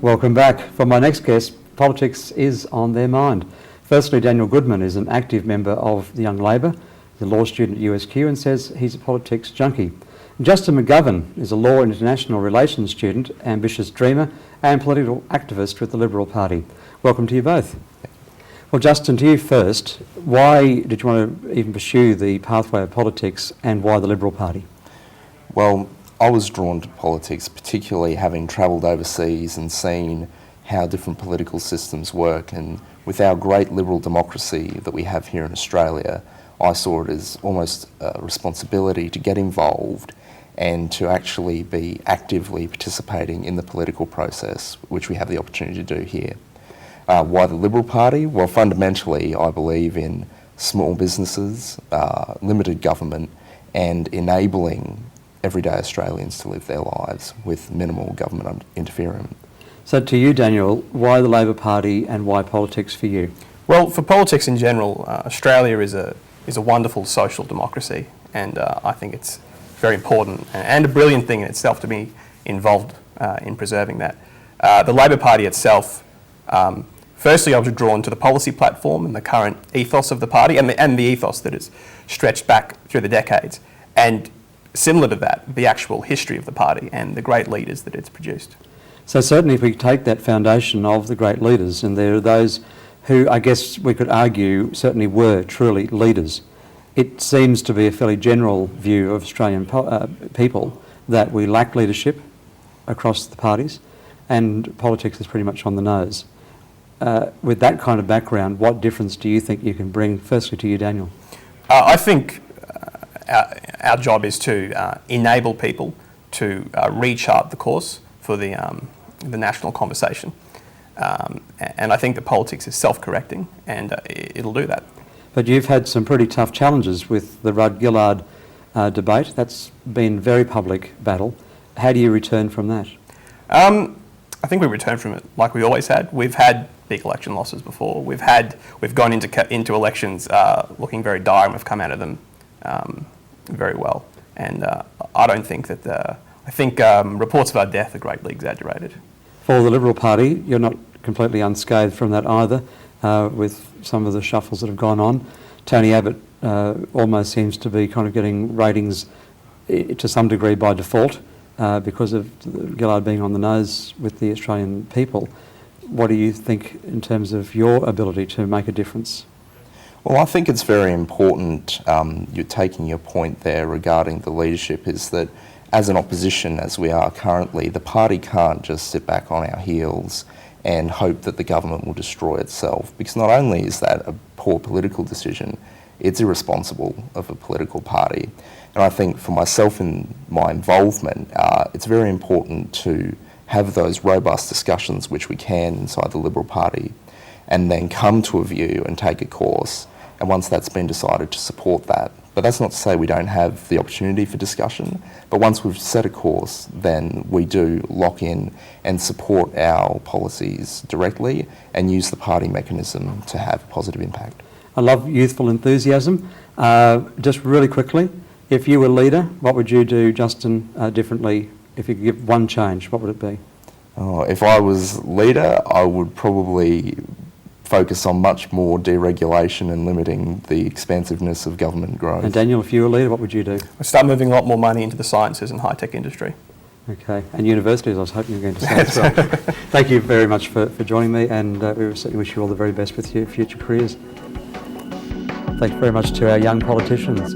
Welcome back. For my next guest, politics is on their mind. Firstly, Daniel Goodman is an active member of the Young Labor, the law student at USQ, and says he's a politics junkie. Justin McGovern is a law and international relations student, ambitious dreamer and political activist with the Liberal Party. Welcome to you both. Well, Justin, to you first, why did you want to even pursue the pathway of politics and why the Liberal Party? Well, I was drawn to politics, particularly having travelled overseas and seen how different political systems work. And with our great liberal democracy that we have here in Australia, I saw it as almost a responsibility to get involved and to actually be actively participating in the political process, which we have the opportunity to do here. Why the Liberal Party? Well, fundamentally, I believe in small businesses, limited government, and enabling everyday Australians to live their lives with minimal government interference. So to you, Daniel, why the Labor Party and why politics for you? Well, for politics in general, Australia is a wonderful social democracy, and I think it's very important and a brilliant thing in itself to be involved in preserving that. The Labor Party itself, firstly I was drawn to the policy platform and the current ethos of the party and the ethos that is stretched back through the decades, and similar to that, the actual history of the party and the great leaders that it's produced. So certainly if we take that foundation of the great leaders, and there are those who I guess we could argue certainly were truly leaders, it seems to be a fairly general view of Australian people that we lack leadership across the parties and politics is pretty much on the nose. With that kind of background, what difference do you think you can bring, firstly to you, Daniel? I think our job is to enable people to rechart the course for the national conversation. And I think that politics is self-correcting and it'll do that. But you've had some pretty tough challenges with the Rudd-Gillard debate. That's been very public battle. How do you return from that? I think we return from it like we always had. We've had big election losses before. We've gone into elections looking very dire, and we've come out of them very well. And I don't think that I think reports of our death are greatly exaggerated. For the Liberal Party, you're not completely unscathed from that either, with some of the shuffles that have gone on. Tony Abbott almost seems to be kind of getting ratings to some degree by default because of Gillard being on the nose with the Australian people. What do you think in terms of your ability to make a difference? Well, I think it's very important, you're taking your point there regarding the leadership, is that as an opposition, as we are currently, the party can't just sit back on our heels and hope that the government will destroy itself, because not only is that a poor political decision, it's irresponsible of a political party. And I think for myself and my involvement, it's very important to have those robust discussions which we can inside the Liberal Party, and then come to a view and take a course, and once that's been decided, to support that. But that's not to say we don't have the opportunity for discussion, but once we've set a course, then we do lock in and support our policies directly and use the party mechanism to have a positive impact. I love youthful enthusiasm. Just really quickly, if you were leader, what would you do, Justin, differently? If you could give one change, what would it be? If I was leader, I would probably focus on much more deregulation and limiting the expansiveness of government growth. And Daniel, if you were leader, what would you do? We'll start moving a lot more money into the sciences and high-tech industry. Okay, and universities, I was hoping you were going to say as well. Thank you very much for joining me, and we certainly wish you all the very best with your future careers. Thank you very much to our young politicians.